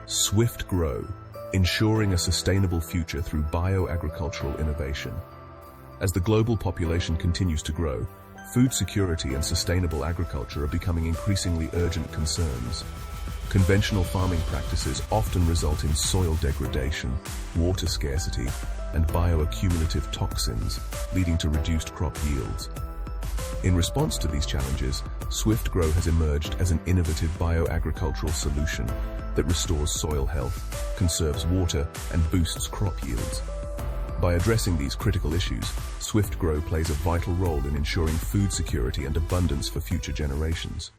Swift Grow, ensuring a sustainable future through bioagricultural innovation. As the global population continues to grow, food security and sustainable agriculture are becoming increasingly urgent concerns. Conventional farming practices often result in soil degradation, water scarcity, and bioaccumulative toxins, leading to reduced crop yields. In response to these challenges, Swift Grow has emerged as an innovative bioagricultural solution that restores soil health, conserves water, and boosts crop yields. By addressing these critical issues, Swift Grow plays a vital role in ensuring food security and abundance for future generations.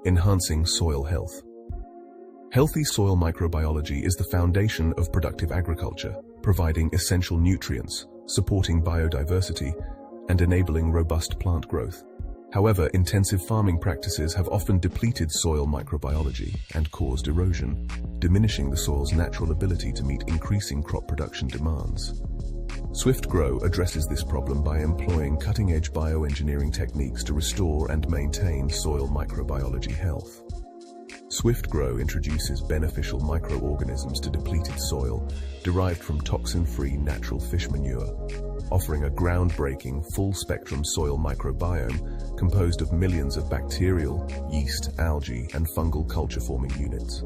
Enhancing soil health. Healthy soil microbiology is the foundation of productive agriculture, providing essential nutrients, supporting biodiversity, and enabling robust plant growth. However, intensive farming practices have often depleted soil microbiology and caused erosion, diminishing the soil's natural ability to meet increasing crop production demands. Swift Grow addresses this problem by employing cutting-edge bioengineering techniques to restore and maintain soil microbiology health. Swift Grow introduces beneficial microorganisms to depleted soil, derived from toxin-free natural fish manure, offering a groundbreaking full-spectrum soil microbiome composed of millions of bacterial, yeast, algae, and fungal culture-forming units.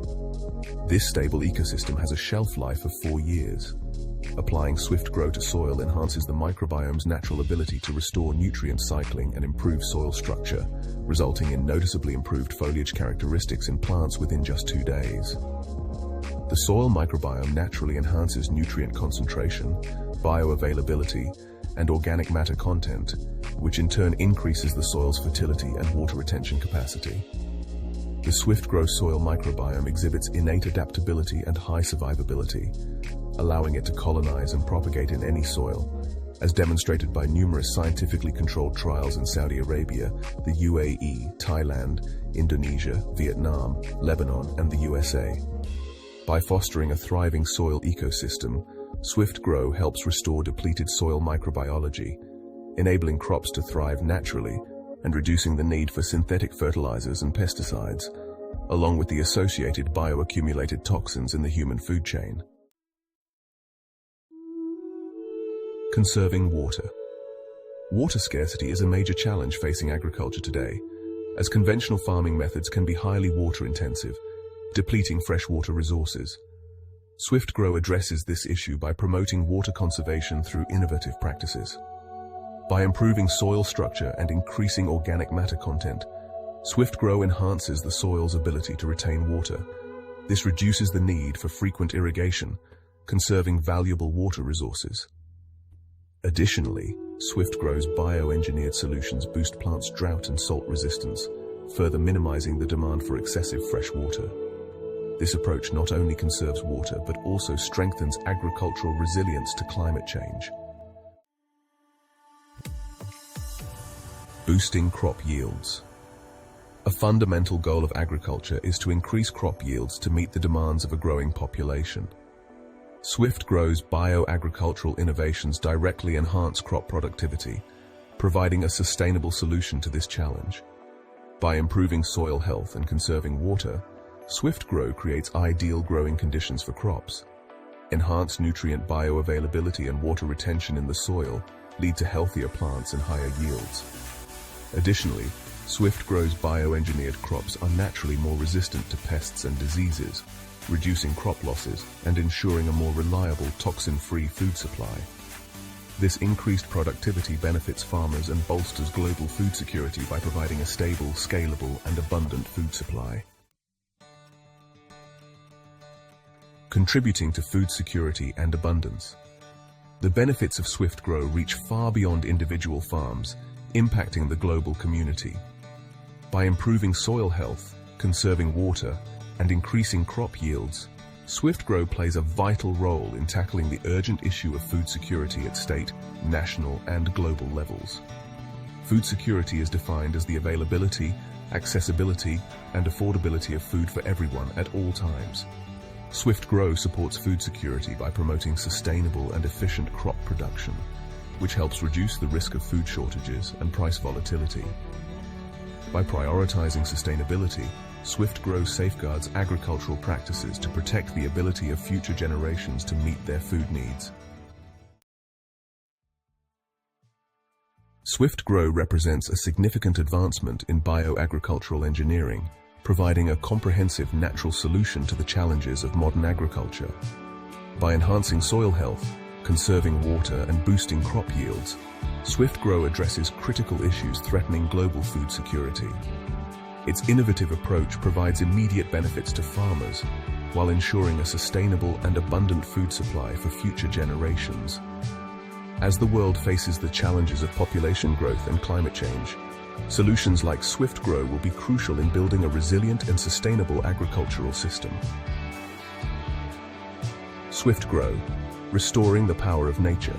This stable ecosystem has a shelf life of 4 years. Applying Swift Grow to soil enhances the microbiome's natural ability to restore nutrient cycling and improve soil structure, resulting in noticeably improved foliage characteristics in plants within just 2 days. The soil microbiome naturally enhances nutrient concentration, bioavailability, and organic matter content, which in turn increases the soil's fertility and water retention capacity. The Swift Grow soil microbiome exhibits innate adaptability and high survivability, allowing it to colonize and propagate in any soil, as demonstrated by numerous scientifically controlled trials in Saudi Arabia, the UAE, Thailand, Indonesia, Vietnam, Lebanon, and the USA. By fostering a thriving soil ecosystem, Swift Grow helps restore depleted soil microbiology, enabling crops to thrive naturally and reducing the need for synthetic fertilizers and pesticides, along with the associated bioaccumulated toxins in the human food chain. Conserving water. Water scarcity is a major challenge facing agriculture today, as conventional farming methods can be highly water-intensive, depleting freshwater resources. Swift Grow addresses this issue by promoting water conservation through innovative practices. By improving soil structure and increasing organic matter content, Swift Grow enhances the soil's ability to retain water. This reduces the need for frequent irrigation, conserving valuable water resources. Additionally, Swift Grow's bioengineered solutions boost plants' drought and salt resistance, further minimizing the demand for excessive fresh water. This approach not only conserves water, but also strengthens agricultural resilience to climate change. Boosting crop yields. A fundamental goal of agriculture is to increase crop yields to meet the demands of a growing population. Swift Grow's bioagricultural innovations directly enhance crop productivity, providing a sustainable solution to this challenge. By improving soil health and conserving water, Swift Grow creates ideal growing conditions for crops. Enhanced nutrient bioavailability and water retention in the soil lead to healthier plants and higher yields. Additionally, Swift Grow's bioengineered crops are naturally more resistant to pests and diseases, reducing crop losses and ensuring a more reliable, toxin-free food supply. This increased productivity benefits farmers and bolsters global food security by providing a stable, scalable, and abundant food supply. Contributing to food security and abundance. The benefits of Swift Grow reach far beyond individual farms, impacting the global community. By improving soil health, conserving water, and increasing crop yields, Swift Grow plays a vital role in tackling the urgent issue of food security at state, national, and global levels. Food security is defined as the availability, accessibility, and affordability of food for everyone at all times. Swift Grow supports food security by promoting sustainable and efficient crop production, which helps reduce the risk of food shortages and price volatility. By prioritizing sustainability, SwiftGrow safeguards agricultural practices to protect the ability of future generations to meet their food needs. SwiftGrow represents a significant advancement in bioagricultural engineering, providing a comprehensive natural solution to the challenges of modern agriculture. By enhancing soil health, conserving water, and boosting crop yields, SwiftGrow addresses critical issues threatening global food security. Its innovative approach provides immediate benefits to farmers, while ensuring a sustainable and abundant food supply for future generations. As the world faces the challenges of population growth and climate change, solutions like SwiftGrow will be crucial in building a resilient and sustainable agricultural system. SwiftGrow, restoring the power of nature.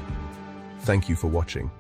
Thank you for watching.